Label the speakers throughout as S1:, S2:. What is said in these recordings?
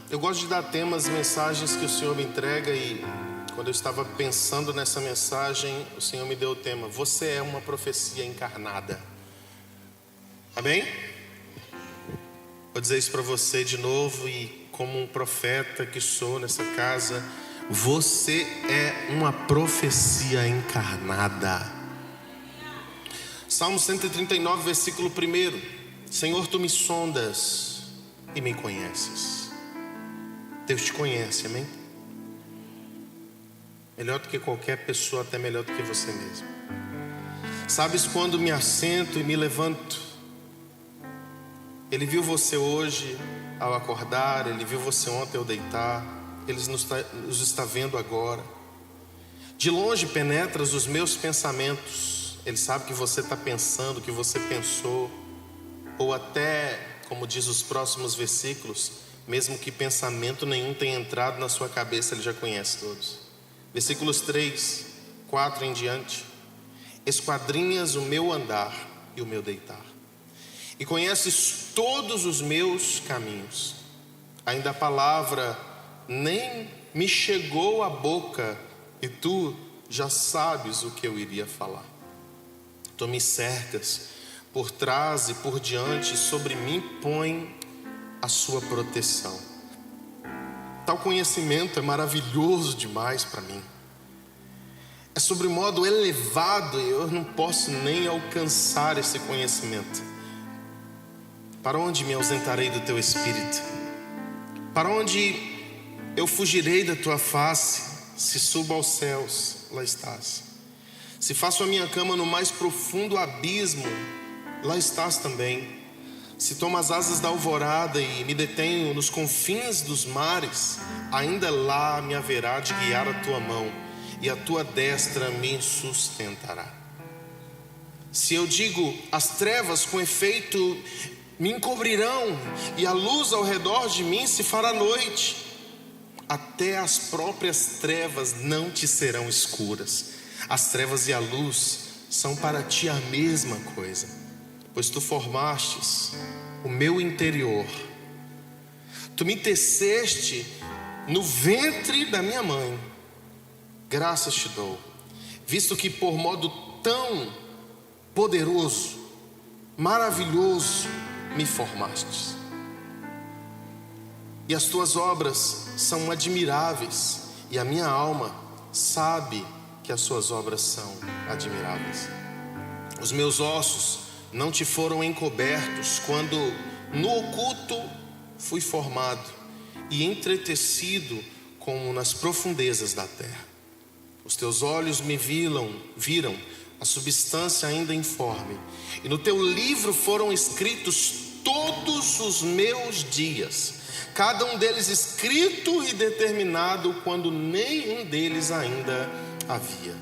S1: Eu gosto de dar temas, mensagens que o Senhor me entrega, e quando eu estava pensando nessa mensagem, o Senhor me deu o tema: você é uma profecia encarnada. Amém? Vou dizer isso para você de novo, e como um profeta que sou nessa casa, você é uma profecia encarnada. Salmo 139, versículo 1: Senhor, tu me sondas e me conheces. Deus te conhece, amém? Melhor do que qualquer pessoa, até melhor do que você mesmo. Sabes quando me assento e me levanto. Ele viu você hoje ao acordar, Ele viu você ontem ao deitar, Ele nos está vendo agora. De longe penetras os meus pensamentos. Ele sabe que você está pensando, que você pensou, ou até, como diz os próximos versículos, mesmo que pensamento nenhum tenha entrado na sua cabeça, Ele já conhece todos. Versículos 3, 4 em diante: esquadrinhas o meu andar e o meu deitar, e conheces todos os meus caminhos. Ainda a palavra nem me chegou à boca, e tu já sabes o que eu iria falar. Tu me cercas por trás e por diante, sobre mim põe a sua proteção. Tal conhecimento é maravilhoso demais para mim. É sobre modo elevado, e eu não posso nem alcançar esse conhecimento. Para onde me ausentarei do teu espírito? Para onde eu fugirei da tua face? Se subo aos céus, lá estás. Se faço a minha cama no mais profundo abismo, lá estás também. Se tomo as asas da alvorada e me detenho nos confins dos mares, ainda lá me haverá de guiar a tua mão, e a tua destra me sustentará. Se eu digo, as trevas com efeito me encobrirão, e a luz ao redor de mim se fará noite, até as próprias trevas não te serão escuras. As trevas e a luz são para ti a mesma coisa, pois tu formastes o meu interior. Tu me teceste no ventre da minha mãe. Graças te dou, visto que por modo tão poderoso, maravilhoso me formastes. E as tuas obras são admiráveis, e a minha alma sabe que as suas obras são admiráveis. Os meus ossos não te foram encobertos, quando no oculto fui formado e entretecido como nas profundezas da terra. Os teus olhos me viram a substância ainda informe, e no teu livro foram escritos todos os meus dias, cada um deles escrito e determinado, quando nenhum deles ainda havia.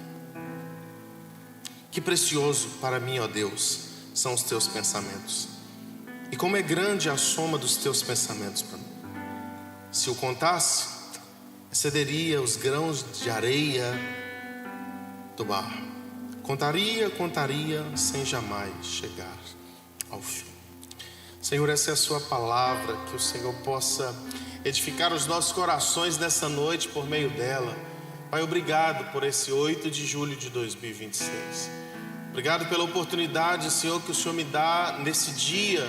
S1: Que precioso para mim, ó Deus, são os teus pensamentos, e como é grande a soma dos teus pensamentos para mim. Se o contasse, excederia os grãos de areia do mar. Contaria, sem jamais chegar ao fim. Senhor, essa é a sua palavra, que o Senhor possa edificar os nossos corações nessa noite por meio dela. Pai, obrigado por esse 8 de julho de 2026. Obrigado pela oportunidade, Senhor, que o Senhor me dá nesse dia,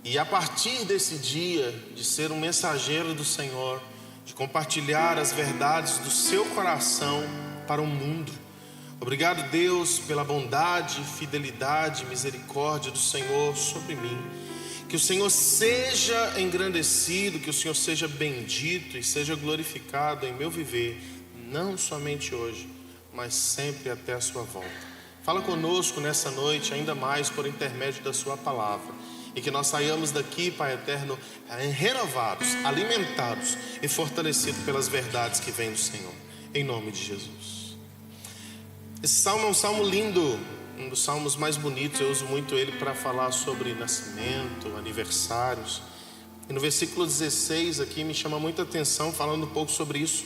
S1: e a partir desse dia, de ser um mensageiro do Senhor, de compartilhar as verdades do seu coração para o mundo. Obrigado, Deus, pela bondade, fidelidade, misericórdia do Senhor sobre mim. Que o Senhor seja engrandecido, que o Senhor seja bendito e seja glorificado em meu viver, não somente hoje, mas sempre até a sua volta. Fala conosco nessa noite, ainda mais por intermédio da sua palavra, e que nós saiamos daqui, Pai eterno, renovados, alimentados e fortalecidos pelas verdades que vêm do Senhor, em nome de Jesus. Esse salmo é um salmo lindo, um dos salmos mais bonitos. Eu uso muito ele para falar sobre nascimento, aniversários. E no versículo 16 aqui me chama muita atenção, falando um pouco sobre isso.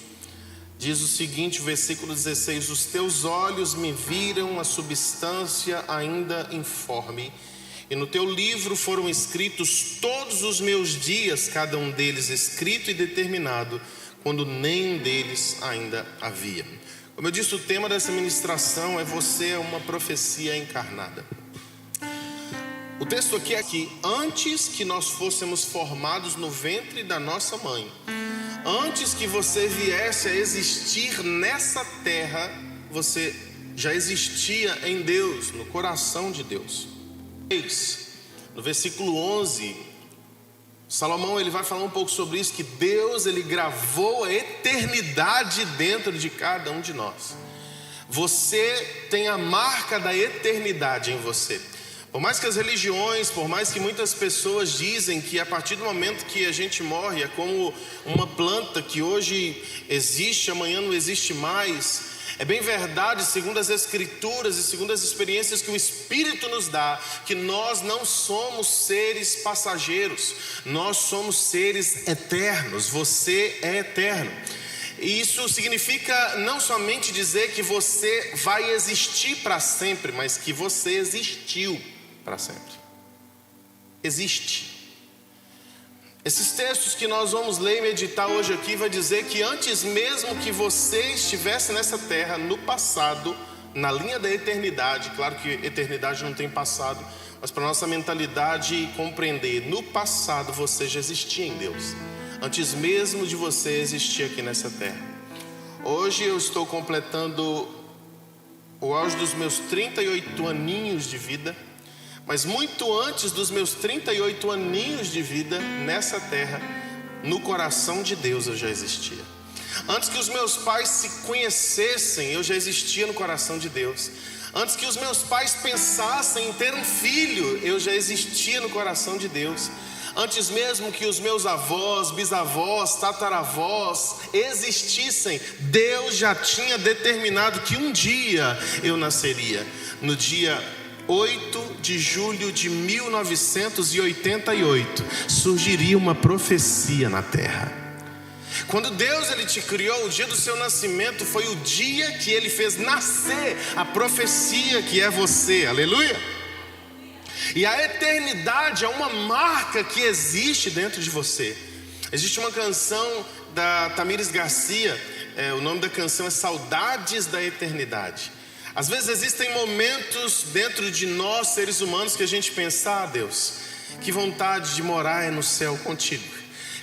S1: Diz o seguinte, versículo 16: os teus olhos me viram a substância ainda informe, e no teu livro foram escritos todos os meus dias, cada um deles escrito e determinado, quando nenhum deles ainda havia. Como eu disse, o tema dessa ministração é Você é uma profecia encarnada. O texto aqui é que antes que nós fôssemos formados no ventre da nossa mãe, antes que você viesse a existir nessa terra, você já existia em Deus, no coração de Deus. No versículo 11, Salomão ele vai falar um pouco sobre isso, que Deus ele gravou a eternidade dentro de cada um de nós. Você tem a marca da eternidade em você. Por mais que as religiões, por mais que muitas pessoas dizem que a partir do momento que a gente morre é como uma planta que hoje existe, amanhã não existe mais. É bem verdade, segundo as Escrituras e segundo as experiências que o Espírito nos dá, que nós não somos seres passageiros, nós somos seres eternos. Você é eterno. E isso significa não somente dizer que você vai existir para sempre, mas que você existiu para sempre. Existe. Esses textos que nós vamos ler e meditar hoje aqui vai dizer que antes mesmo que você estivesse nessa terra, no passado, na linha da eternidade, claro que eternidade não tem passado, mas para nossa mentalidade compreender, no passado você já existia em Deus, antes mesmo de você existir aqui nessa terra. Hoje eu estou completando o auge dos meus 38 aninhos de vida, mas muito antes dos meus 38 aninhos de vida nessa terra, no coração de Deus eu já existia. Antes que os meus pais se conhecessem, eu já existia no coração de Deus. Antes que os meus pais pensassem em ter um filho, eu já existia no coração de Deus. Antes mesmo que os meus avós, bisavós, tataravós existissem, Deus já tinha determinado que um dia eu nasceria. No dia 8 de julho de 1988, surgiria uma profecia na terra. Quando Deus ele te criou, o dia do seu nascimento foi o dia que Ele fez nascer a profecia que é você, aleluia. E a eternidade é uma marca que existe dentro de você. Existe uma canção da Tamires Garcia, o nome da canção é Saudades da Eternidade. Às vezes existem momentos dentro de nós, seres humanos, que a gente pensa, Deus, que vontade de morar no céu contigo.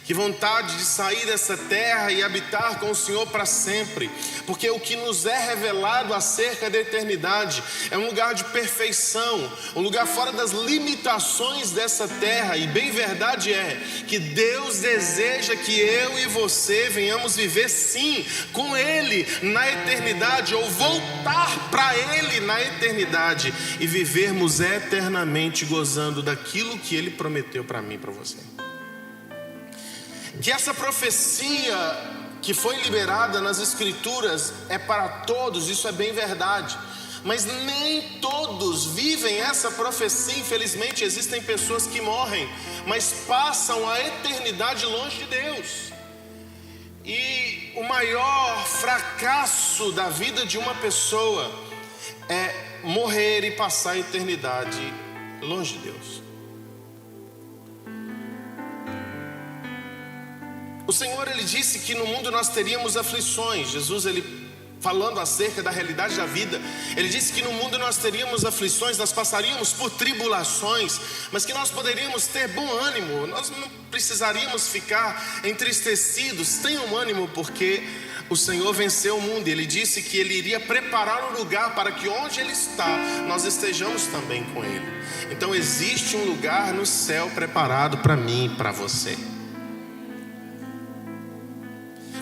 S1: Que vontade de sair dessa terra e habitar com o Senhor para sempre. Porque o que nos é revelado acerca da eternidade é um lugar de perfeição, um lugar fora das limitações dessa terra. E bem verdade é que Deus deseja que eu e você venhamos viver sim com Ele na eternidade, ou voltar para Ele na eternidade e vivermos eternamente gozando daquilo que Ele prometeu para mim e para você. Que essa profecia que foi liberada nas Escrituras é para todos, isso é bem verdade. Mas nem todos vivem essa profecia. Infelizmente existem pessoas que morrem, mas passam a eternidade longe de Deus. E o maior fracasso da vida de uma pessoa é morrer e passar a eternidade longe de Deus. O Senhor ele disse que no mundo nós teríamos aflições. Jesus ele falando acerca da realidade da vida, ele disse que no mundo nós teríamos aflições, nós passaríamos por tribulações, mas que nós poderíamos ter bom ânimo, nós não precisaríamos ficar entristecidos. Tenham ânimo, porque o Senhor venceu o mundo. Ele disse que Ele iria preparar um lugar para que onde Ele está, nós estejamos também com Ele. Então existe um lugar no céu preparado para mim e para você.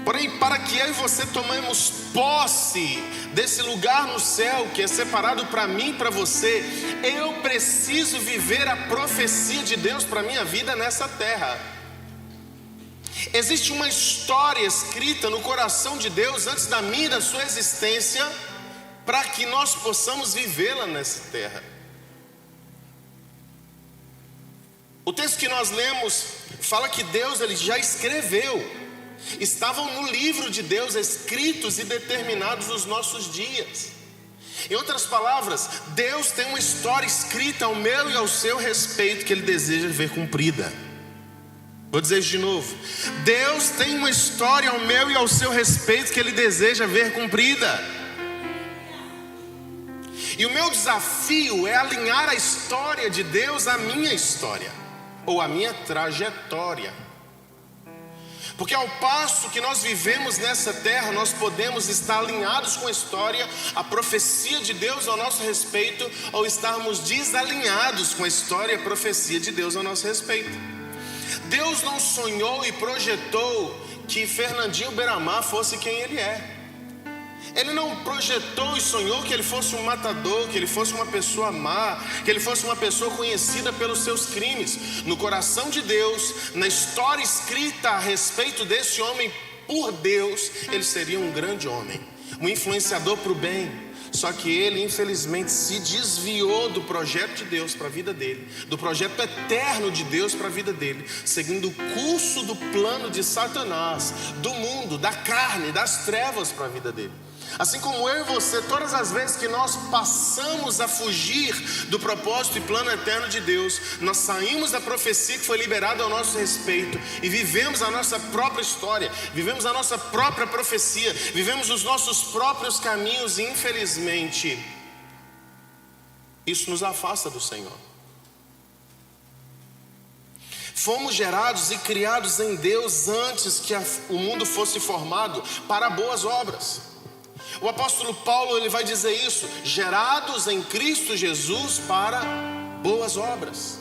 S1: Porém, para que eu e você tomemos posse desse lugar no céu que é separado para mim e para você, eu preciso viver a profecia de Deus para a minha vida nessa terra. Existe uma história escrita no coração de Deus antes da minha e da sua existência, para que nós possamos vivê-la nessa terra. O texto que nós lemos fala que Deus ele já escreveu. Estavam no livro de Deus escritos e determinados os nossos dias. Em outras palavras, Deus tem uma história escrita ao meu e ao seu respeito que Ele deseja ver cumprida. Vou dizer isso de novo. Deus tem uma história ao meu e ao seu respeito que Ele deseja ver cumprida. E o meu desafio é alinhar a história de Deus à minha história, ou à minha trajetória. Porque ao passo que nós vivemos nessa terra, nós podemos estar alinhados com a história, a profecia de Deus ao nosso respeito, ou estarmos desalinhados com a história e a profecia de Deus ao nosso respeito. Deus não sonhou e projetou que Fernandinho Beiramar fosse quem ele é. Ele não projetou e sonhou que ele fosse um matador, que ele fosse uma pessoa má, que ele fosse uma pessoa conhecida pelos seus crimes. No coração de Deus, na história escrita a respeito desse homem por Deus, ele seria um grande homem, um influenciador para o bem. Só que ele infelizmente se desviou do projeto de Deus para a vida dele, do projeto eterno de Deus para a vida dele, seguindo o curso do plano de Satanás, do mundo, da carne, das trevas para a vida dele. Assim como eu e você, todas as vezes que nós passamos a fugir do propósito e plano eterno de Deus, nós saímos da profecia que foi liberada ao nosso respeito e vivemos a nossa própria história, vivemos a nossa própria profecia, vivemos os nossos próprios caminhos e infelizmente isso nos afasta do Senhor. Fomos gerados e criados em Deus antes que o mundo fosse formado para boas obras. O apóstolo Paulo ele vai dizer isso: gerados em Cristo Jesus para boas obras.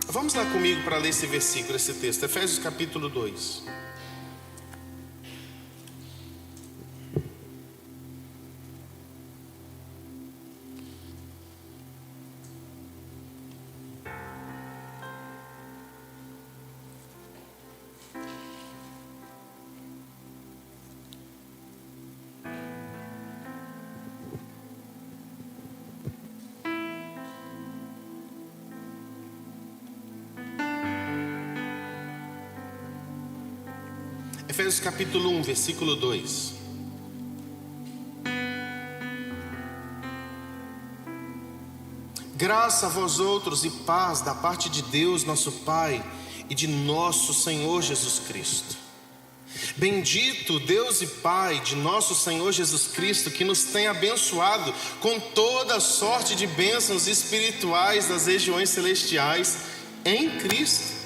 S1: Vamos lá comigo para ler esse versículo, esse texto, Efésios capítulo 2. Efésios capítulo 1, versículo 2. Graça a vós outros e paz da parte de Deus nosso Pai e de nosso Senhor Jesus Cristo. Bendito Deus e Pai de nosso Senhor Jesus Cristo, que nos tem abençoado com toda sorte de bênçãos espirituais das regiões celestiais em Cristo.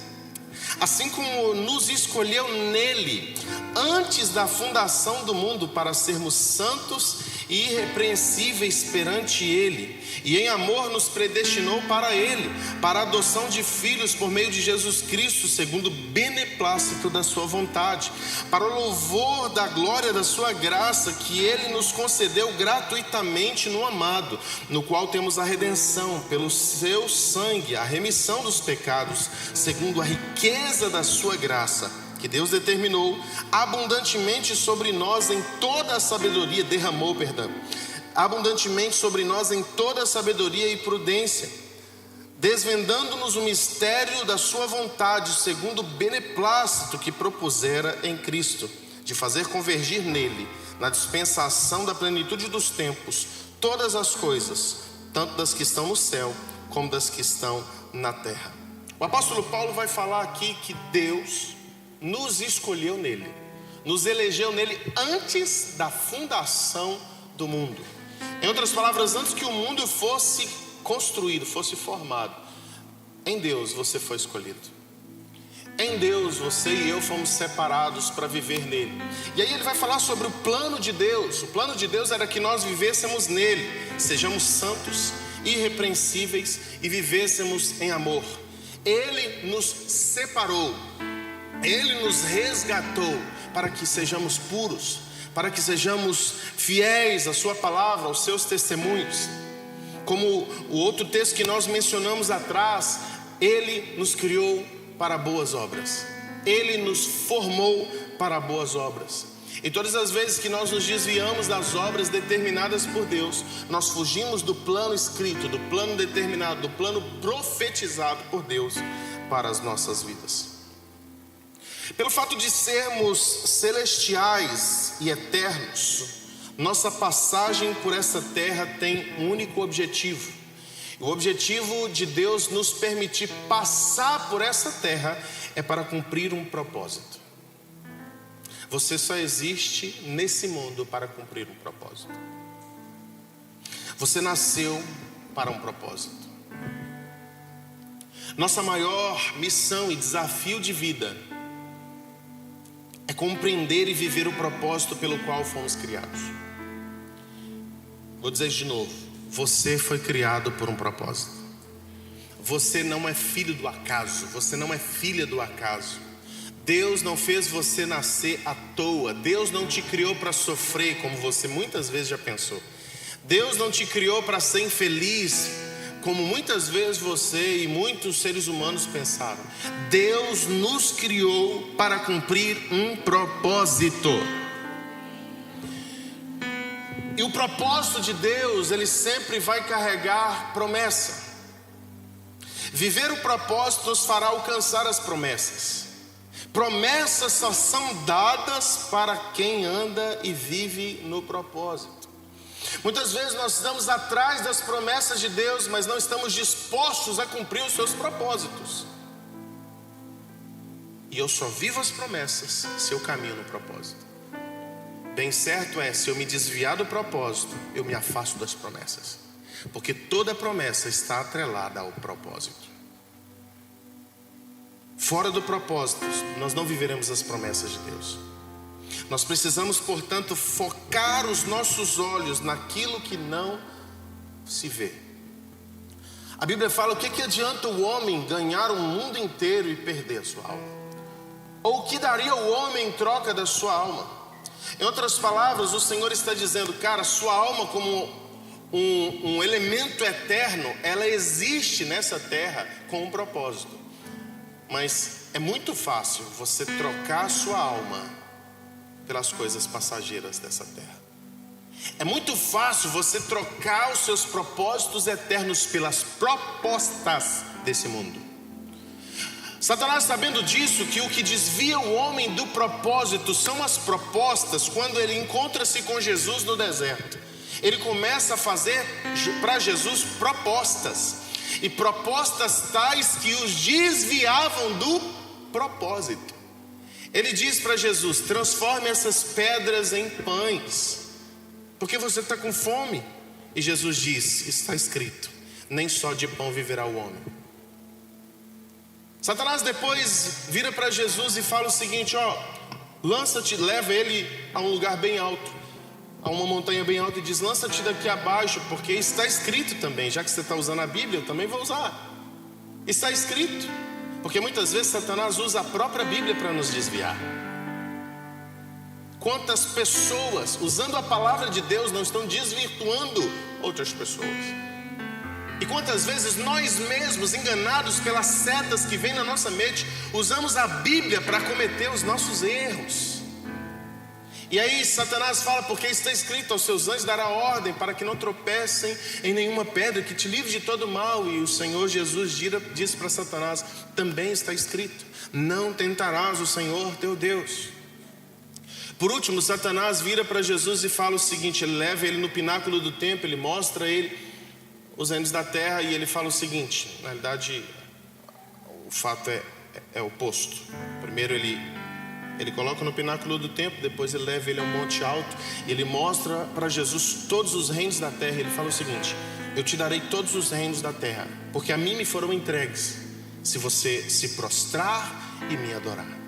S1: Assim como nos escolheu nele, antes da fundação do mundo, para sermos santos e irrepreensíveis perante ele, e em amor nos predestinou para ele, para a adoção de filhos por meio de Jesus Cristo, segundo o beneplácito da sua vontade, para o louvor da glória da sua graça, que ele nos concedeu gratuitamente no amado, no qual temos a redenção pelo seu sangue, a remissão dos pecados, segundo a riqueza da sua graça, que Deus determinou abundantemente sobre nós em toda a sabedoria, abundantemente sobre nós em toda a sabedoria e prudência, desvendando-nos o mistério da sua vontade, segundo o beneplácito que propusera em Cristo, de fazer convergir nele, na dispensação da plenitude dos tempos, todas as coisas, tanto das que estão no céu, como das que estão na terra. O apóstolo Paulo vai falar aqui que Deus nos escolheu nele, nos elegeu nele antes da fundação do mundo. Em outras palavras, antes que o mundo fosse construído, fosse formado, em Deus você foi escolhido. Em Deus você e eu fomos separados para viver nele. E aí ele vai falar sobre o plano de Deus. O plano de Deus era que nós vivêssemos nele, sejamos santos, irrepreensíveis e vivêssemos em amor. Ele nos separou, ele nos resgatou para que sejamos puros, para que sejamos fiéis à sua palavra, aos seus testemunhos. Como o outro texto que nós mencionamos atrás, ele nos criou para boas obras, ele nos formou para boas obras. E todas as vezes que nós nos desviamos das obras determinadas por Deus, nós fugimos do plano escrito, do plano determinado, do plano profetizado por Deus para as nossas vidas. Pelo fato de sermos celestiais e eternos, nossa passagem por essa terra tem um único objetivo. O objetivo de Deus nos permitir passar por essa terra é para cumprir um propósito. Você só existe nesse mundo para cumprir um propósito. Você nasceu para um propósito. Nossa maior missão e desafio de vida é compreender e viver o propósito pelo qual fomos criados. Vou dizer de novo: você foi criado por um propósito. Você não é filho do acaso, você não é filha do acaso. Deus não fez você nascer à toa. Deus não te criou para sofrer, como você muitas vezes já pensou. Deus não te criou para ser infeliz, como muitas vezes você e muitos seres humanos pensaram. Deus nos criou para cumprir um propósito. E o propósito de Deus, ele sempre vai carregar promessa. Viver o propósito nos fará alcançar as promessas. Promessas só são dadas para quem anda e vive no propósito. Muitas vezes nós estamos atrás das promessas de Deus, mas não estamos dispostos a cumprir os seus propósitos. E eu só vivo as promessas se eu caminho no propósito. Bem certo é, se eu me desviar do propósito, eu me afasto das promessas. Porque toda promessa está atrelada ao propósito. Fora do propósito, nós não viveremos as promessas de Deus. Nós precisamos, portanto, focar os nossos olhos naquilo que não se vê. A Bíblia fala: o que adianta o homem ganhar o mundo inteiro e perder a sua alma? Ou o que daria o homem em troca da sua alma? Em outras palavras, o Senhor está dizendo: cara, sua alma como um elemento eterno, ela existe nessa terra com um propósito. Mas é muito fácil você trocar a sua alma pelas coisas passageiras dessa terra. É muito fácil você trocar os seus propósitos eternos pelas propostas desse mundo. Satanás, sabendo disso, que o que desvia o homem do propósito são as propostas. Quando ele encontra-se com Jesus no deserto, ele começa a fazer para Jesus propostas. E propostas tais que os desviavam do propósito. Ele diz para Jesus: transforme essas pedras em pães, porque você está com fome. E Jesus diz: está escrito, nem só de pão viverá o homem. Satanás depois vira para Jesus e fala o seguinte: lança-te, leva ele a um lugar bem alto, a uma montanha bem alta, e diz: lança-te daqui abaixo, porque está escrito também. Já que você está usando a Bíblia, eu também vou usar. Está escrito. Porque muitas vezes Satanás usa a própria Bíblia para nos desviar. Quantas pessoas, usando a palavra de Deus, não estão desvirtuando outras pessoas? E quantas vezes nós mesmos, enganados pelas setas que vêm na nossa mente, usamos a Bíblia para cometer os nossos erros. E aí Satanás fala: porque está escrito, aos seus anjos dará ordem para que não tropecem em nenhuma pedra, que te livre de todo mal. E o Senhor Jesus diz para Satanás: também está escrito, não tentarás o Senhor teu Deus. Por último, Satanás vira para Jesus e fala o seguinte: ele leva ele no pináculo do templo, ele mostra a ele os reinos da terra, e ele fala o seguinte: na realidade o fato é oposto. Primeiro ele coloca no pináculo do templo, depois ele leva ele a um monte alto, e ele mostra para Jesus todos os reinos da terra. Ele fala o seguinte: eu te darei todos os reinos da terra, porque a mim me foram entregues, se você se prostrar e me adorar.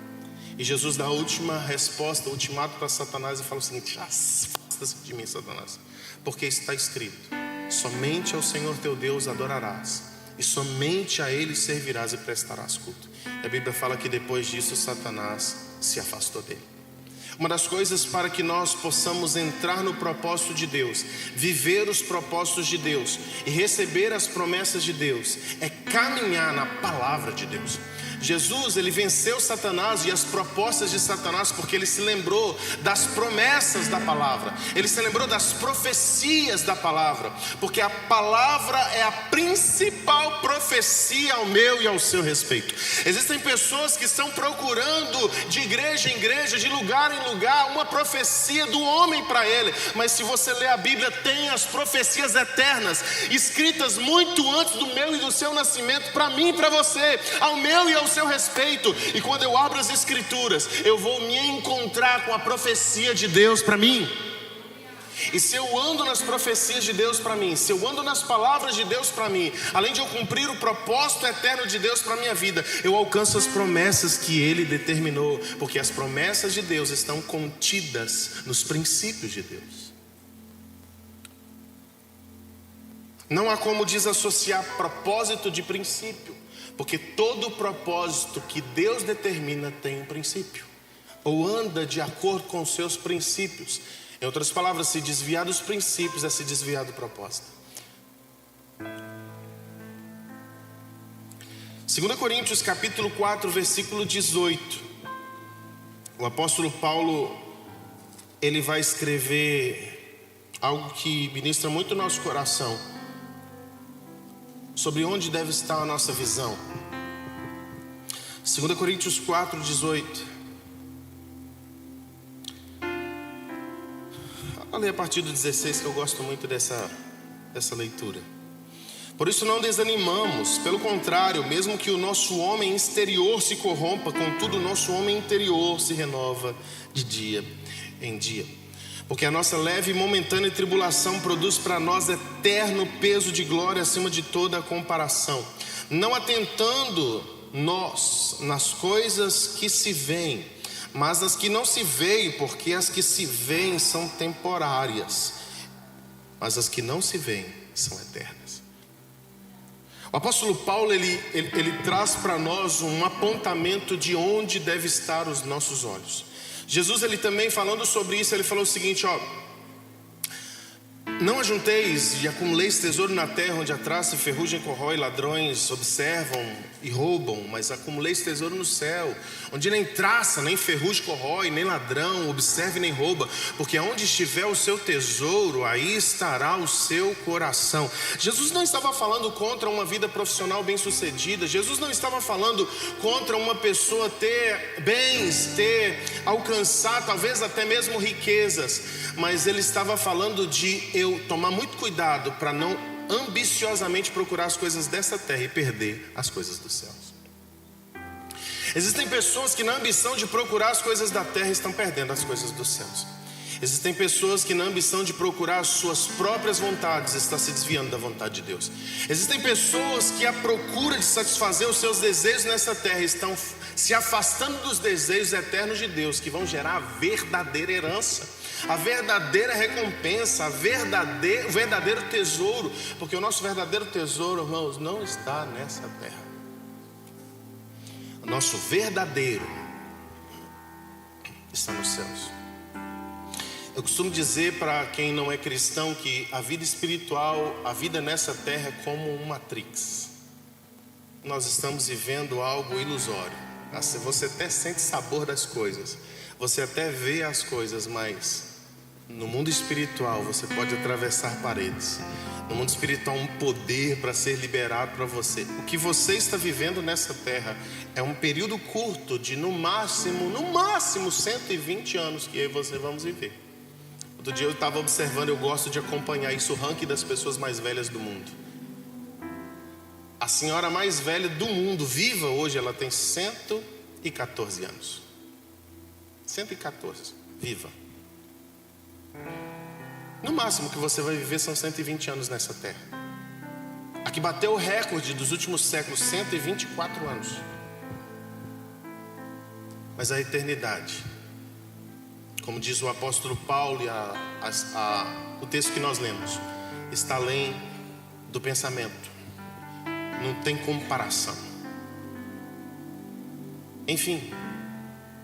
S1: E Jesus dá a última resposta, o ultimato para Satanás, e fala o seguinte: afasta-se de mim, Satanás, porque está escrito, somente ao Senhor teu Deus adorarás, e somente a Ele servirás e prestarás culto. E a Bíblia fala que depois disso Satanás se afastou dele. Uma das coisas para que nós possamos entrar no propósito de Deus, viver os propósitos de Deus e receber as promessas de Deus, é caminhar na palavra de Deus. Jesus, ele venceu Satanás e as propostas de Satanás porque ele se lembrou das promessas da palavra. Ele se lembrou das profecias da palavra, porque a palavra é a principal profecia ao meu e ao seu respeito. Existem pessoas que estão procurando de igreja em igreja, de lugar em lugar, uma profecia do homem para ele. Mas se você ler a Bíblia, tem as profecias eternas, escritas muito antes do meu e do seu nascimento, para mim e para você, ao meu e ao seu respeito. E quando eu abro as escrituras, eu vou me encontrar com a profecia de Deus para mim. E se eu ando nas profecias de Deus para mim, se eu ando nas palavras de Deus para mim, além de eu cumprir o propósito eterno de Deus para minha vida, eu alcanço as promessas que Ele determinou, porque as promessas de Deus estão contidas nos princípios de Deus. Não há como desassociar propósito de princípio, porque todo propósito que Deus determina tem um princípio, ou anda de acordo com os seus princípios. Em outras palavras, se desviar dos princípios é se desviar do propósito. 2 Coríntios capítulo 4, versículo 18. O apóstolo Paulo, ele vai escrever algo que ministra muito o nosso coração, sobre onde deve estar a nossa visão. 2 Coríntios 4, 18. Vou ler a partir do 16, que eu gosto muito dessa leitura. Por isso não desanimamos, pelo contrário, mesmo que o nosso homem exterior se corrompa, contudo o nosso homem interior se renova de dia em dia. Porque a nossa leve e momentânea tribulação produz para nós eterno peso de glória acima de toda a comparação, não atentando nós nas coisas que se veem, mas as que não se veem, porque as que se veem são temporárias, mas as que não se veem são eternas. O apóstolo Paulo, ele traz para nós um apontamento de onde deve estar os nossos olhos. Jesus, ele também falando sobre isso, ele falou o seguinte, não ajunteis e acumuleis tesouro na terra, onde a traça e ferrugem corrói, ladrões observam e roubam, mas acumuleis tesouro no céu, onde nem traça, nem ferrugem corrói, nem ladrão observa e nem rouba, porque onde estiver o seu tesouro, aí estará o seu coração. Jesus não estava falando contra uma vida profissional bem sucedida, Jesus não estava falando contra uma pessoa ter bens, alcançar talvez até mesmo riquezas, mas ele estava falando de eu tomar muito cuidado para não ambiciosamente procurar as coisas dessa terra e perder as coisas dos céus. Existem pessoas que na ambição de procurar as coisas da terra estão perdendo as coisas dos céus. Existem pessoas que na ambição de procurar as suas próprias vontades estão se desviando da vontade de Deus. Existem pessoas que à procura de satisfazer os seus desejos nessa terra estão se afastando dos desejos eternos de Deus, que vão gerar a verdadeira herança, a verdadeira recompensa, o verdadeiro tesouro. Porque o nosso verdadeiro tesouro, irmãos, não está nessa terra. O nosso verdadeiro está nos céus. Eu costumo dizer para quem não é cristão que a vida espiritual, a vida nessa terra é como um Matrix. Nós estamos vivendo algo ilusório. Você até sente sabor das coisas, você até vê as coisas, mas no mundo espiritual você pode atravessar paredes. No mundo espiritual, um poder para ser liberado para você. O que você está vivendo nessa terra é um período curto de no máximo 120 anos que eu e você vamos viver. Outro dia eu estava observando, eu gosto de acompanhar isso, o ranking das pessoas mais velhas do mundo. A senhora mais velha do mundo, viva hoje, ela tem 114 anos. 114, viva. No máximo que você vai viver são 120 anos nessa terra. A que bateu o recorde dos últimos séculos, 124 anos. Mas a eternidade, como diz o apóstolo Paulo e o texto que nós lemos, está além do pensamento. Não tem comparação. Enfim,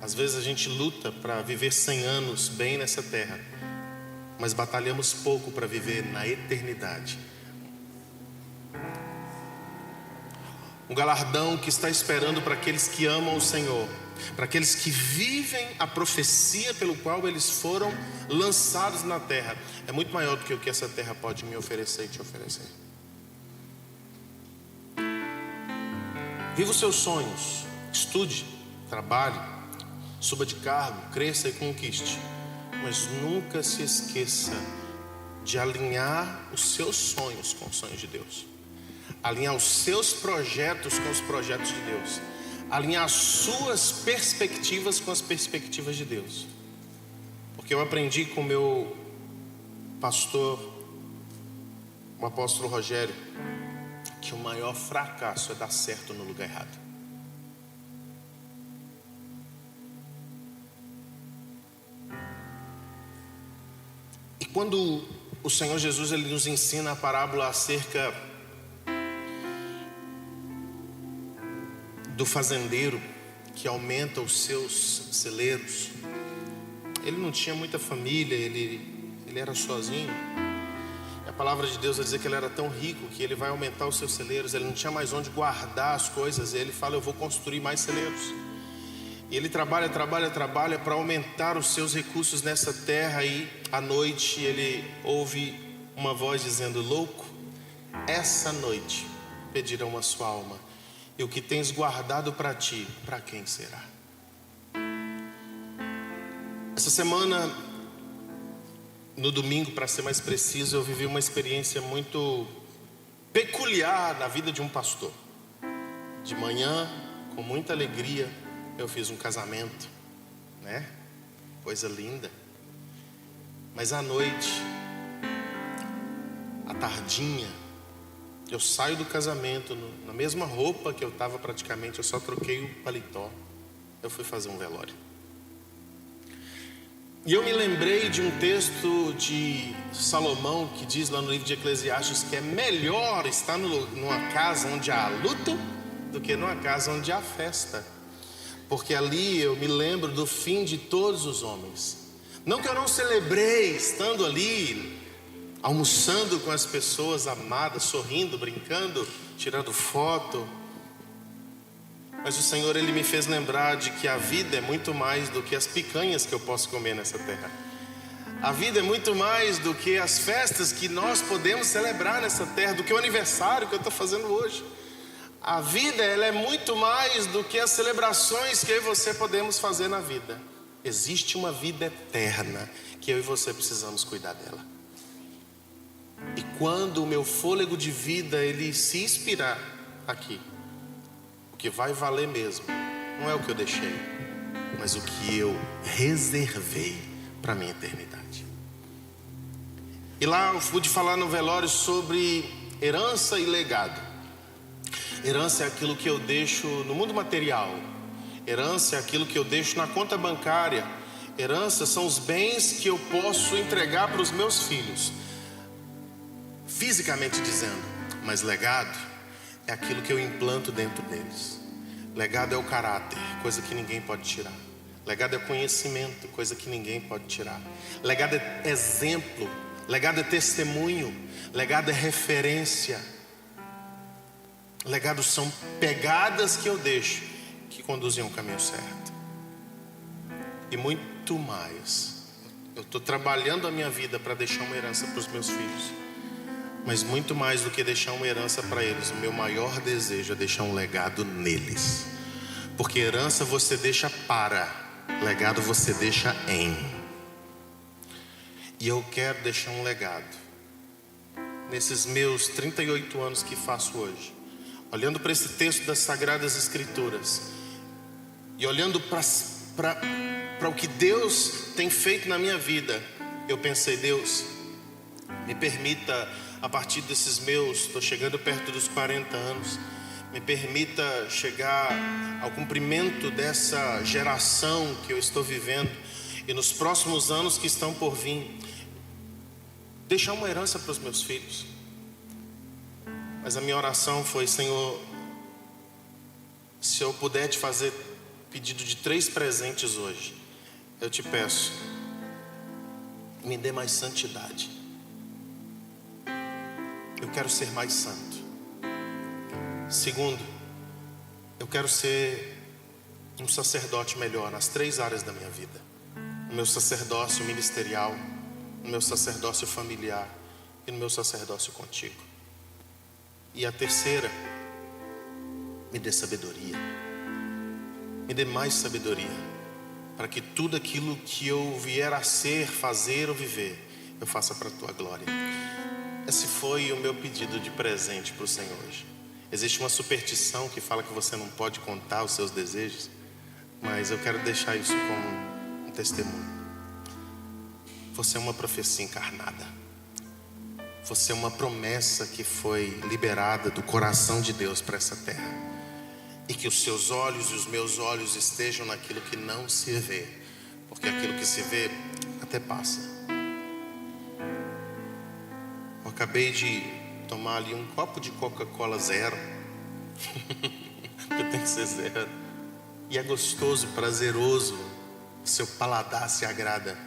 S1: Às vezes a gente luta para viver 100 anos bem nessa terra, mas batalhamos pouco para viver na eternidade. Um galardão que está esperando para aqueles que amam o Senhor, para aqueles que vivem a profecia pelo qual eles foram lançados na terra, é muito maior do que o que essa terra pode me oferecer e te oferecer. Viva os seus sonhos, estude, trabalhe, suba de cargo, cresça e conquiste, mas nunca se esqueça de alinhar os seus sonhos com os sonhos de Deus, alinhar os seus projetos com os projetos de Deus, alinhar as suas perspectivas com as perspectivas de Deus. Porque eu aprendi com o meu pastor, o apóstolo Rogério, que o maior fracasso é dar certo no lugar errado. E quando o Senhor Jesus ele nos ensina a parábola acerca do fazendeiro que aumenta os seus celeiros, ele não tinha muita família, ele era sozinho. E a palavra de Deus vai dizer que ele era tão rico que ele vai aumentar os seus celeiros, ele não tinha mais onde guardar as coisas, e ele fala: eu vou construir mais celeiros. E ele trabalha para aumentar os seus recursos nessa terra. E à noite ele ouve uma voz dizendo: louco, essa noite pedirão a sua alma, e o que tens guardado para ti, para quem será? Essa semana, no domingo, para ser mais preciso, eu vivi uma experiência muito peculiar na vida de um pastor. De manhã, com muita alegria, eu fiz um casamento, né? Coisa linda. Mas à noite, à tardinha, eu saio do casamento na mesma roupa que eu estava praticamente, eu só troquei o paletó. Eu fui fazer um velório. E eu me lembrei de um texto de Salomão que diz lá no livro de Eclesiastes que é melhor estar numa casa onde há luto do que numa casa onde há festa. Porque ali eu me lembro do fim de todos os homens. Não que eu não celebrei estando ali, almoçando com as pessoas amadas, sorrindo, brincando, tirando foto. Mas o Senhor ele me fez lembrar de que a vida é muito mais do que as picanhas que eu posso comer nessa terra. A vida é muito mais do que as festas que nós podemos celebrar nessa terra, do que o aniversário que eu estou fazendo hoje. A vida ela é muito mais do que as celebrações que eu e você podemos fazer na vida. Existe uma vida eterna que eu e você precisamos cuidar dela. E quando o meu fôlego de vida ele se inspirar aqui, o que vai valer mesmo não é o que eu deixei, mas o que eu reservei para a minha eternidade. E lá eu pude falar no velório sobre herança e legado. Herança é aquilo que eu deixo no mundo material. Herança é aquilo que eu deixo na conta bancária. Herança são os bens que eu posso entregar para os meus filhos, fisicamente dizendo. Mas legado é aquilo que eu implanto dentro deles. Legado é o caráter, coisa que ninguém pode tirar. Legado é conhecimento, coisa que ninguém pode tirar. Legado é exemplo. Legado é testemunho. Legado é referência. Legados são pegadas que eu deixo, que conduzem ao caminho certo. E muito mais. Eu estou trabalhando a minha vida para deixar uma herança para os meus filhos. Mas muito mais do que deixar uma herança para eles, o meu maior desejo é deixar um legado neles. Porque herança você deixa para, legado você deixa em. E eu quero deixar um legado. Nesses meus 38 anos que faço hoje, olhando para esse texto das Sagradas Escrituras e olhando para o que Deus tem feito na minha vida, eu pensei: Deus, me permita, a partir desses meus, estou chegando perto dos 40 anos, me permita chegar ao cumprimento dessa geração que eu estou vivendo e nos próximos anos que estão por vir, deixar uma herança para os meus filhos. Mas a minha oração foi: Senhor, se eu puder te fazer pedido de 3 presentes hoje. Eu te peço, me dê mais santidade. Eu quero ser mais santo. Segundo, eu quero ser um sacerdote melhor nas 3 áreas da minha vida: no meu sacerdócio ministerial, no meu sacerdócio familiar e no meu sacerdócio contigo. E a terceira, me dê sabedoria. Me dê mais sabedoria, para que tudo aquilo que eu vier a ser, fazer ou viver, eu faça para a tua glória. Esse foi o meu pedido de presente para o Senhor hoje. Existe uma superstição que fala que você não pode contar os seus desejos, mas eu quero deixar isso como um testemunho. Você é uma profecia encarnada. Você é uma promessa que foi liberada do coração de Deus para essa terra. E que os seus olhos e os meus olhos estejam naquilo que não se vê, porque aquilo que se vê até passa. Eu acabei de tomar ali um copo de Coca-Cola zero, porque tem que ser zero, e é gostoso, prazeroso, o seu paladar se agrada,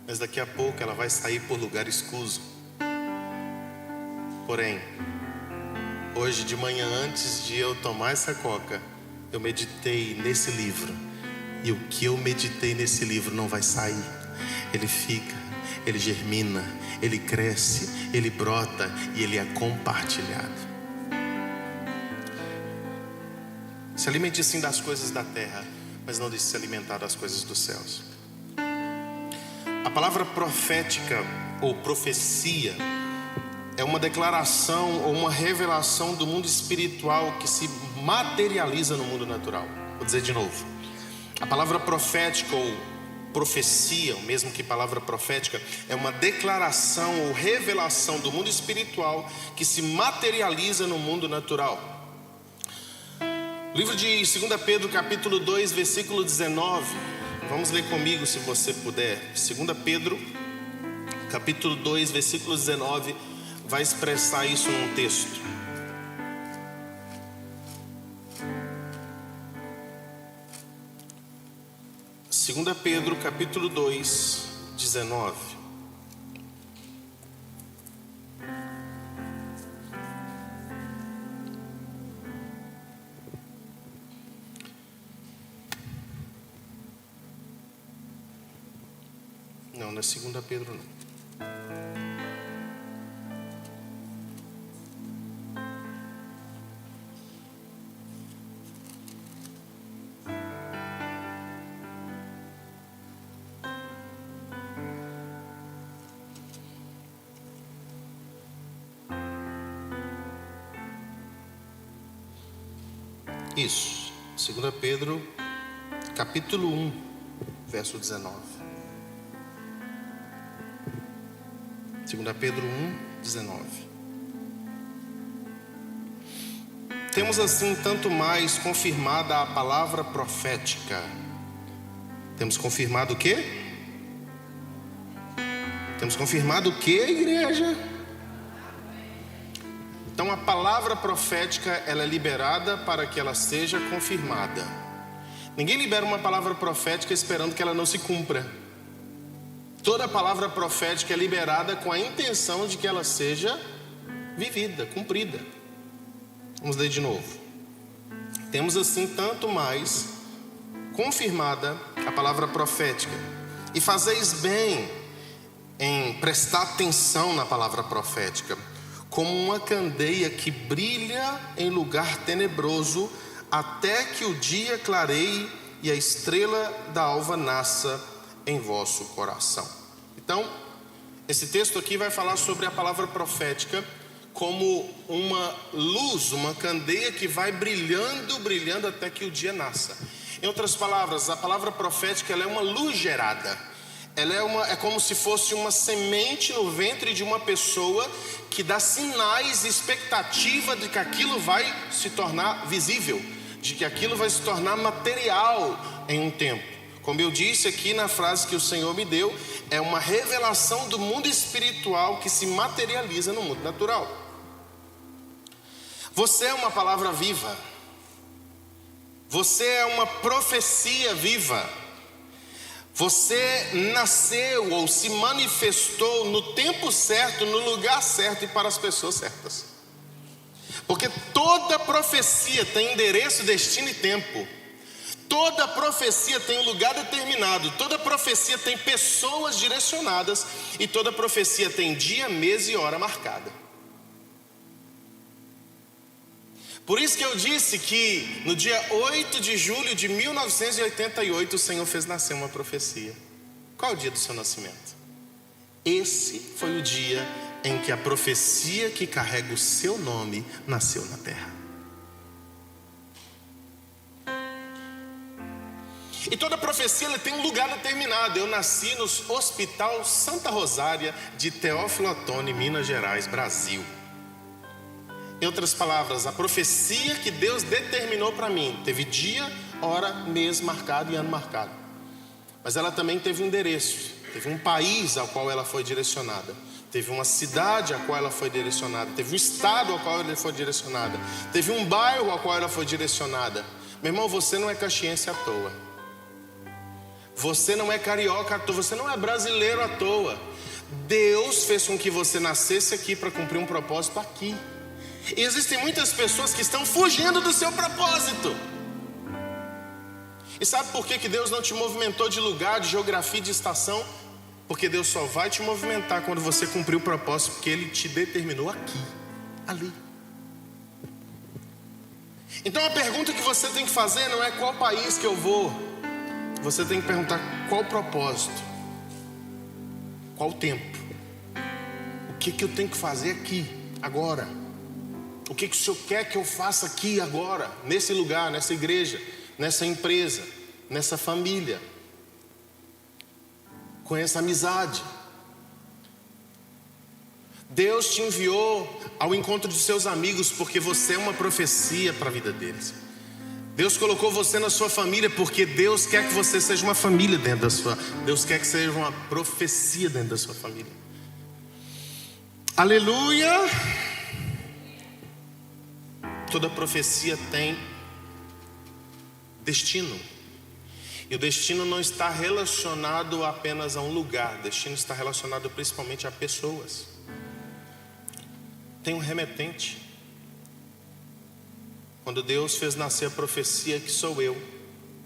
S1: mas daqui a pouco ela vai sair por lugar escuso. Porém, hoje de manhã, antes de eu tomar essa coca, eu meditei nesse livro. E o que eu meditei nesse livro não vai sair. Ele fica, ele germina, ele cresce, ele brota e ele é compartilhado. Se alimente sim das coisas da terra, mas não de se alimentar das coisas dos céus. A palavra profética ou profecia é uma declaração ou uma revelação do mundo espiritual que se materializa no mundo natural. Vou dizer de novo. A palavra profética ou profecia, o mesmo que palavra profética, é uma declaração ou revelação do mundo espiritual que se materializa no mundo natural. Livro de 2 Pedro, capítulo 2, versículo 19. Vamos ler comigo se você puder. 2 Pedro, capítulo 2, versículo 19. Vai expressar isso num texto. Segunda Pedro, capítulo 2, 19. Não é 2 Pedro não. Isso, 2 Pedro, capítulo 1, verso 19. 2 Pedro 1, 19. Temos assim tanto mais confirmada a palavra profética. Temos confirmado o quê? Temos confirmado o quê, igreja? Então a palavra profética, ela é liberada para que ela seja confirmada. Ninguém libera uma palavra profética esperando que ela não se cumpra. Toda palavra profética é liberada com a intenção de que ela seja vivida, cumprida. Vamos ler de novo. Temos assim tanto mais confirmada a palavra profética. E fazeis bem em prestar atenção na palavra profética, como uma candeia que brilha em lugar tenebroso, até que o dia clareie e a estrela da alva nasça em vosso coração. Então, esse texto aqui vai falar sobre a palavra profética como uma luz, uma candeia que vai brilhando, brilhando até que o dia nasça. Em outras palavras, a palavra profética, ela é uma luz gerada. Ela é como se fosse uma semente no ventre de uma pessoa que dá sinais e expectativa de que aquilo vai se tornar visível, de que aquilo vai se tornar material em um tempo. Como eu disse aqui na frase que o Senhor me deu, é uma revelação do mundo espiritual que se materializa no mundo natural. Você é uma palavra viva. Você é uma profecia viva. Você nasceu ou se manifestou no tempo certo, no lugar certo e para as pessoas certas. Porque toda profecia tem endereço, destino e tempo. Toda profecia tem um lugar determinado. Toda profecia tem pessoas direcionadas. E toda profecia tem dia, mês e hora marcada. Por isso que eu disse que no dia 8 de julho de 1988 o Senhor fez nascer uma profecia. Qual é o dia do seu nascimento? Esse foi o dia em que a profecia que carrega o seu nome nasceu na terra. E toda profecia ela tem um lugar determinado. Eu nasci no Hospital Santa Rosária de Teófilo Otoni, Minas Gerais, Brasil. Em outras palavras, a profecia que Deus determinou para mim teve dia, hora, mês marcado e ano marcado. Mas ela também teve um endereço, teve um país ao qual ela foi direcionada, teve uma cidade a qual ela foi direcionada, teve um estado ao qual ela foi direcionada, teve um bairro ao qual ela foi direcionada. Meu irmão, você não é caxiense à toa. Você não é carioca à toa, você não é brasileiro à toa. Deus fez com que você nascesse aqui para cumprir um propósito aqui. E existem muitas pessoas que estão fugindo do seu propósito. E sabe por que Deus não te movimentou de lugar, de geografia, de estação? Porque Deus só vai te movimentar quando você cumprir o propósito, porque Ele te determinou aqui, ali. Então a pergunta que você tem que fazer não é qual país que eu vou. Você tem que perguntar qual propósito, qual tempo, o que eu tenho que fazer aqui, agora. O que o Senhor quer que eu faça aqui, agora, nesse lugar, nessa igreja, nessa empresa, nessa família, com essa amizade. Deus te enviou ao encontro de seus amigos porque você é uma profecia para a vida deles. Deus colocou você na sua família porque Deus quer que você seja uma família dentro da sua. Deus quer que seja uma profecia dentro da sua família. Aleluia! Toda profecia tem destino. E o destino não está relacionado apenas a um lugar. O destino está relacionado principalmente a pessoas. Tem um remetente. Quando Deus fez nascer a profecia que sou eu,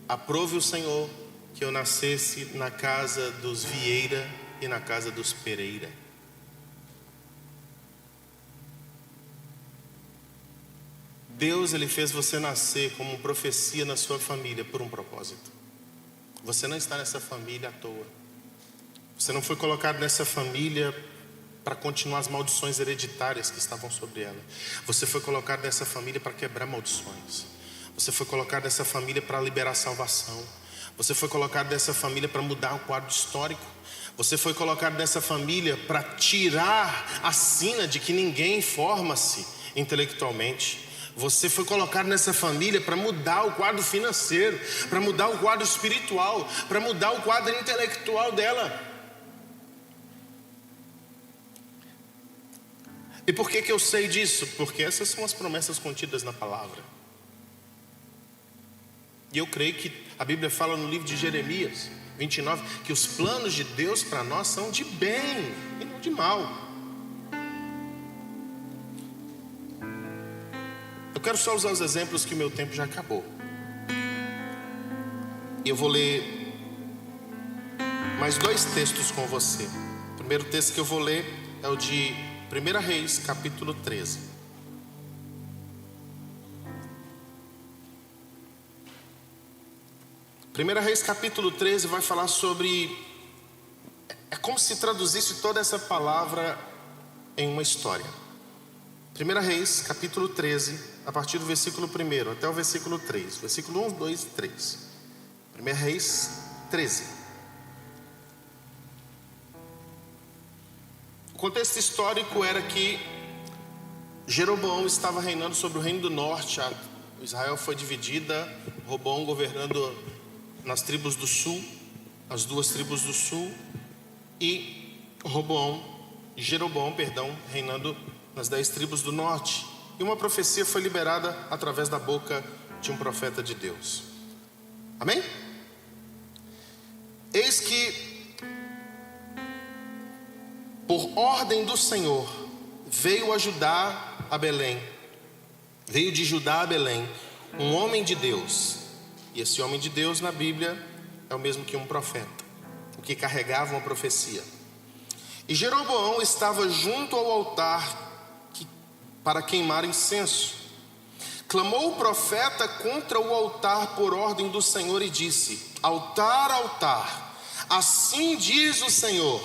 S1: aprove o Senhor que eu nascesse na casa dos Vieira e na casa dos Pereira. Deus, Ele fez você nascer como profecia na sua família por um propósito. Você não está nessa família à toa. Você não foi colocado nessa família para continuar as maldições hereditárias que estavam sobre ela. Você foi colocado nessa família para quebrar maldições. Você foi colocado nessa família para liberar salvação. Você foi colocado nessa família para mudar o quadro histórico. Você foi colocado nessa família para tirar a sina de que ninguém forma-se intelectualmente. Você foi colocado nessa família para mudar o quadro financeiro, para mudar o quadro espiritual, para mudar o quadro intelectual dela. E por que eu sei disso? Porque essas são as promessas contidas na palavra. E eu creio que a Bíblia fala no livro de Jeremias 29 que os planos de Deus para nós são de bem e não de mal. Eu quero só usar os exemplos que o meu tempo já acabou. E eu vou ler mais 2 textos com você. O primeiro texto que eu vou ler é o de 1 Reis, capítulo 13. Primeira Reis, capítulo 13 vai falar sobre... É como se traduzisse toda essa palavra em uma história. 1 Reis, capítulo 13, a partir do versículo 1 até o versículo 3. Versículo 1, 2 e 3. 1 Reis 13. O contexto histórico era que Jeroboão estava reinando sobre o reino do norte. Israel foi dividida, Roboão governando nas tribos do sul, as 2 tribos do sul, e Jeroboão, reinando nas 10 tribos do norte. e uma profecia foi liberada através da boca de um profeta de Deus. Amém? Eis que, por ordem do Senhor, veio de Judá a Belém, um homem de Deus. E esse homem de Deus na Bíblia é o mesmo que um profeta, o que carregava uma profecia. E Jeroboão estava junto ao altar para queimar incenso. Clamou o profeta contra o altar por ordem do Senhor e disse: altar, altar, assim diz o Senhor: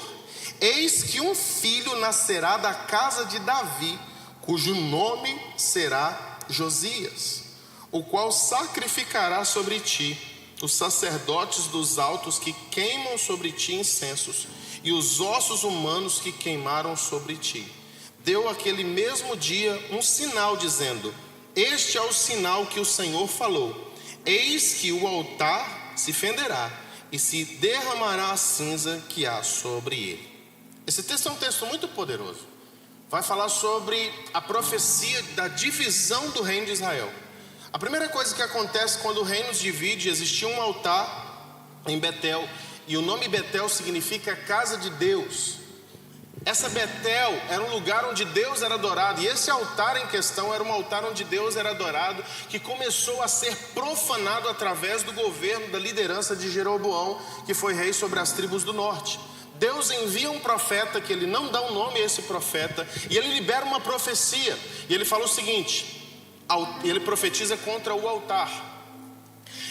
S1: eis que um filho nascerá da casa de Davi, cujo nome será Josias, o qual sacrificará sobre ti os sacerdotes dos altos que queimam sobre ti incensos, e os ossos humanos que queimaram sobre ti. Deu aquele mesmo dia um sinal, dizendo: este é o sinal que o Senhor falou: eis que o altar se fenderá e se derramará a cinza que há sobre ele. Esse texto é um texto muito poderoso. Vai falar sobre a profecia da divisão do reino de Israel. A primeira coisa que acontece quando o reino se divide, existia um altar em Betel, e o nome Betel significa casa de Deus. Essa Betel era um lugar onde Deus era adorado, e esse altar em questão era um altar onde Deus era adorado, que começou a ser profanado através do governo, da liderança de Jeroboão, que foi rei sobre as tribos do norte. Deus envia um profeta, que ele não dá um nome a esse profeta, e ele libera uma profecia, e ele fala o seguinte, ele profetiza contra o altar.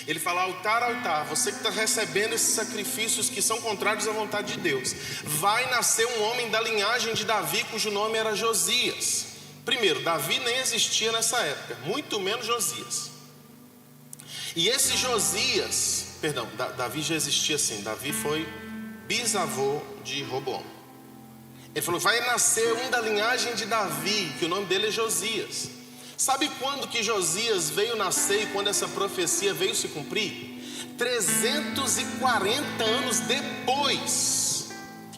S1: Ele fala: altar, altar, você que está recebendo esses sacrifícios que são contrários à vontade de Deus, vai nascer um homem da linhagem de Davi, cujo nome era Josias. Primeiro, Davi nem existia nessa época, muito menos Josias. E esse Josias, Davi já existia sim, Davi foi bisavô de Roboão. Ele falou: vai nascer um da linhagem de Davi, que o nome dele é Josias. Sabe quando que Josias veio nascer e quando essa profecia veio se cumprir? 340 anos depois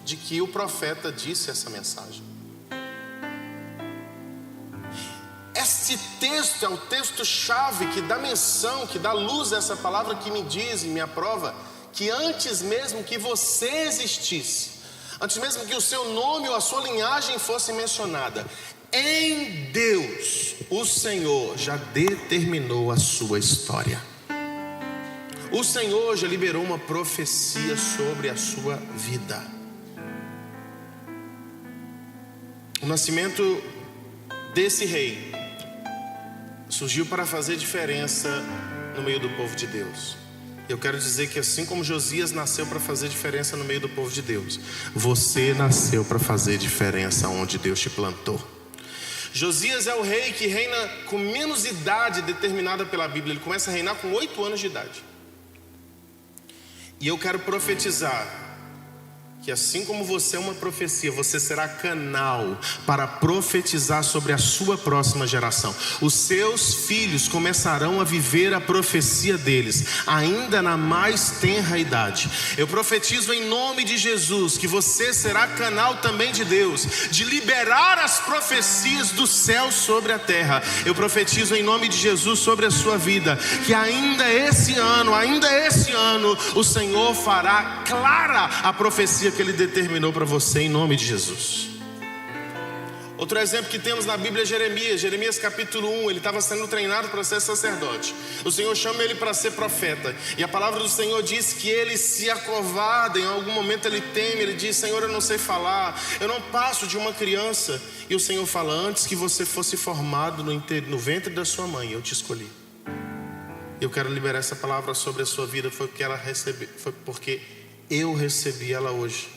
S1: de que o profeta disse essa mensagem. Este texto é o texto-chave que dá menção, que dá luz a essa palavra, que me diz e me aprova que antes mesmo que você existisse, antes mesmo que o seu nome ou a sua linhagem fosse mencionada, em Deus, o Senhor já determinou a sua história. O Senhor já liberou uma profecia sobre a sua vida. O nascimento desse rei surgiu para fazer diferença no meio do povo de Deus. Eu quero dizer que assim como Josias nasceu para fazer diferença no meio do povo de Deus, você nasceu para fazer diferença onde Deus te plantou. Josias é o rei que reina com menos idade determinada pela Bíblia. Ele começa a reinar com 8 anos de idade. E eu quero profetizar que assim como você é uma profecia, você será canal para profetizar sobre a sua próxima geração. Os seus filhos começarão a viver a profecia deles, ainda na mais tenra idade. Eu profetizo em nome de Jesus que você será canal também de Deus, de liberar as profecias do céu sobre a terra. Eu profetizo em nome de Jesus sobre a sua vida, que ainda esse ano, o Senhor fará clara a profecia que Ele determinou para você em nome de Jesus. Outro exemplo que temos na Bíblia é Jeremias capítulo 1, ele estava sendo treinado para ser sacerdote. O Senhor chama ele para ser profeta, e a palavra do Senhor diz que ele se acovarda, em algum momento ele teme, ele diz: Senhor, eu não sei falar, eu não passo de uma criança. E o Senhor fala: antes que você fosse formado no ventre da sua mãe, eu te escolhi. Eu quero liberar essa palavra sobre a sua vida, foi porque eu recebi ela hoje.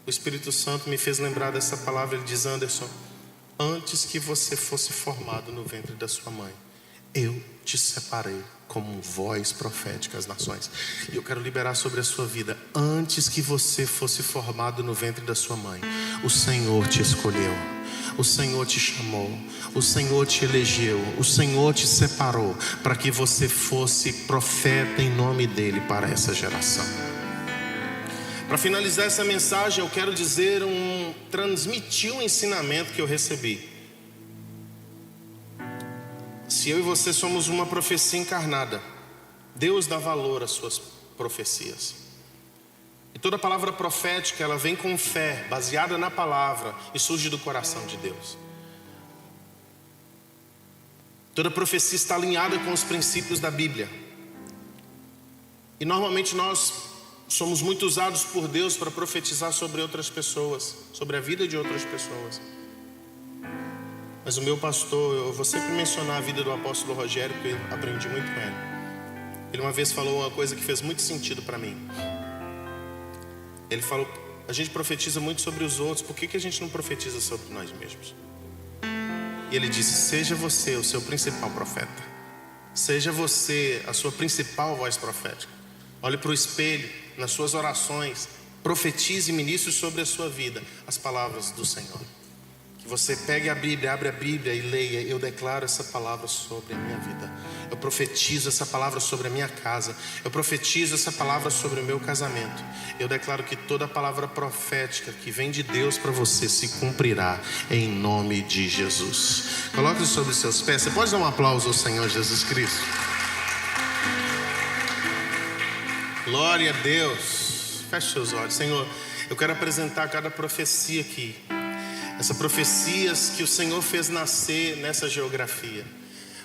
S1: O Espírito Santo me fez lembrar dessa palavra. Ele diz: Anderson, antes que você fosse formado no ventre da sua mãe, eu te separei como voz profética às nações. E eu quero liberar sobre a sua vida: antes que você fosse formado no ventre da sua mãe, o Senhor te escolheu, o Senhor te chamou, o Senhor te elegeu, o Senhor te separou para que você fosse profeta em nome dele para essa geração. Para finalizar essa mensagem, eu quero transmitir um ensinamento que eu recebi. disse: eu e você somos uma profecia encarnada. Deus dá valor às suas profecias. E toda palavra profética, ela vem com fé, baseada na palavra, e surge do coração de Deus. Toda profecia está alinhada com os princípios da Bíblia. E normalmente nós somos muito usados por Deus para profetizar sobre outras pessoas, sobre a vida de outras pessoas. Mas o meu pastor, eu vou sempre mencionar a vida do apóstolo Rogério, porque eu aprendi muito com ele. Ele uma vez falou uma coisa que fez muito sentido para mim. Ele falou: a gente profetiza muito sobre os outros, por que a gente não profetiza sobre nós mesmos? E ele disse: seja você o seu principal profeta. Seja você a sua principal voz profética. Olhe para o espelho, nas suas orações, profetize e ministre sobre a sua vida as palavras do Senhor. Que você pegue a Bíblia, abre a Bíblia e leia: eu declaro essa palavra sobre a minha vida. Eu profetizo essa palavra sobre a minha casa. Eu profetizo essa palavra sobre o meu casamento. Eu declaro que toda palavra profética que vem de Deus para você se cumprirá em nome de Jesus. Coloque-se sobre os seus pés. Você pode dar um aplauso ao Senhor Jesus Cristo? Glória a Deus. Feche seus olhos. Senhor, eu quero apresentar cada profecia aqui. Essas profecias que o Senhor fez nascer nessa geografia.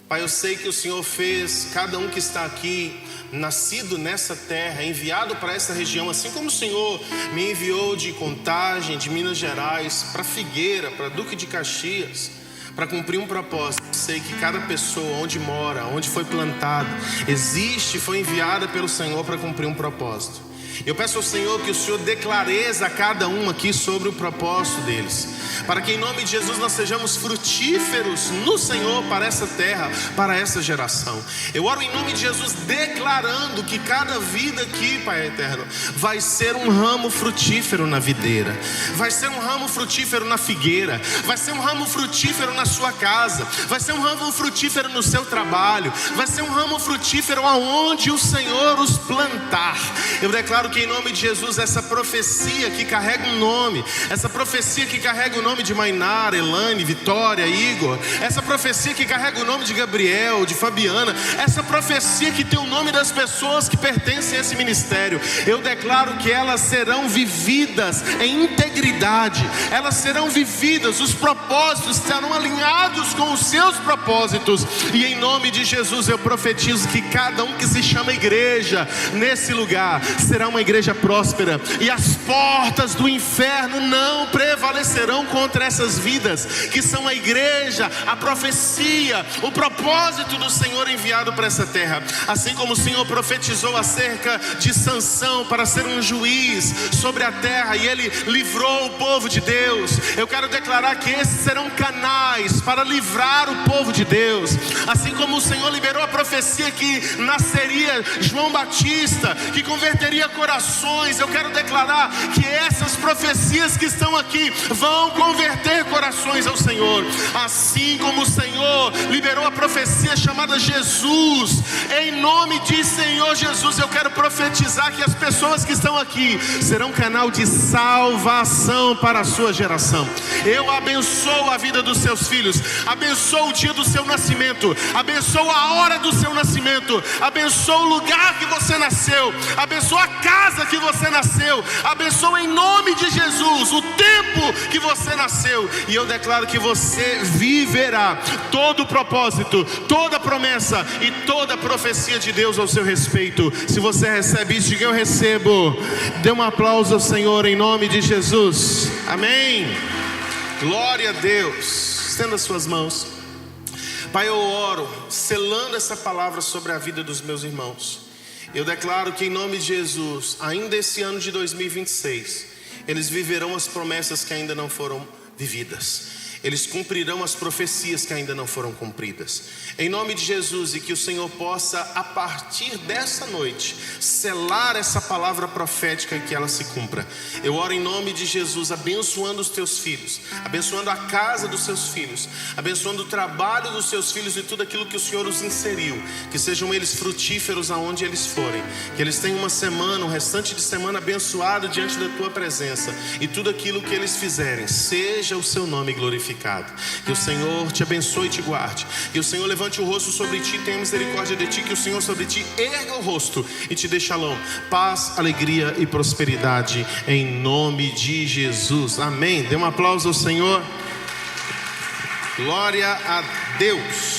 S1: Pai, eu sei que o Senhor fez cada um que está aqui, nascido nessa terra, enviado para essa região, assim como o Senhor me enviou de Contagem, de Minas Gerais, para Figueira, para Duque de Caxias, para cumprir um propósito. Eu sei que cada pessoa, onde mora, onde foi plantada, existe, foi enviada pelo Senhor para cumprir um propósito. Eu peço ao Senhor que o Senhor dê clareza a cada um aqui sobre o propósito deles, para que em nome de Jesus nós sejamos frutíferos no Senhor para essa terra, para essa geração. Eu oro em nome de Jesus declarando que cada vida aqui, Pai eterno, vai ser um ramo frutífero na videira, vai ser um ramo frutífero na figueira, vai ser um ramo frutífero na sua casa, vai ser um ramo frutífero no seu trabalho, vai ser um ramo frutífero aonde o Senhor os plantar. Eu declaro que em nome de Jesus essa profecia que carrega um nome, essa profecia que carrega o nome de Mainara, Elane, Vitória, Igor, essa profecia que carrega o nome de Gabriel, de Fabiana, essa profecia que tem o nome das pessoas que pertencem a esse ministério, eu declaro que elas serão vividas em integridade, elas serão vividas, os propósitos estarão alinhados com os seus propósitos, e em nome de Jesus eu profetizo que cada um que se chama igreja nesse lugar será uma igreja próspera, e as portas do inferno não prevalecerão contra essas vidas, que são a igreja, a profecia, o propósito do Senhor enviado para essa terra. Assim como o Senhor profetizou acerca de Sansão para ser um juiz sobre a terra, e ele livrou o povo de Deus, eu quero declarar que esses serão canais para livrar o povo de Deus. Assim como o Senhor liberou a profecia que nasceria João Batista, que converteria corações, eu quero declarar que essas profecias que estão aqui vão converter corações ao Senhor. Assim como o Senhor liberou a profecia chamada Jesus, em nome de Senhor Jesus, eu quero profetizar que as pessoas que estão aqui serão canal de salvação para a sua geração. Eu abençoo a vida dos seus filhos, abençoo o dia do seu nascimento, abençoo a hora do seu nascimento, abençoo o lugar que você nasceu, abençoo a casa que você nasceu, abençoo em nome de Jesus o tempo que você nasceu, e eu declaro que você viverá todo o propósito, toda a promessa e toda a profecia de Deus ao seu respeito. Se você recebe isso, diga: eu recebo. Dê um aplauso ao Senhor em nome de Jesus. Amém. Glória a Deus. Estenda as suas mãos. Pai, eu oro selando essa palavra sobre a vida dos meus irmãos. Eu declaro que em nome de Jesus, ainda esse ano de 2026, eles viverão as promessas que ainda não foram vividas. Eles cumprirão as profecias que ainda não foram cumpridas. Em nome de Jesus, e que o Senhor possa, a partir dessa noite, selar essa palavra profética e que ela se cumpra. Eu oro em nome de Jesus, abençoando os teus filhos, abençoando a casa dos seus filhos, abençoando o trabalho dos seus filhos e tudo aquilo que o Senhor os inseriu. Que sejam eles frutíferos aonde eles forem. Que eles tenham uma semana, um restante de semana abençoado diante da tua presença. E tudo aquilo que eles fizerem, seja o seu nome glorificado. glorificado. Que o Senhor te abençoe e te guarde. Que o Senhor levante o rosto sobre ti e tenha misericórdia de ti. Que o Senhor sobre ti erga o rosto e te dê shalom, paz, alegria e prosperidade, em nome de Jesus. Amém. Dê um aplauso ao Senhor. Glória a Deus.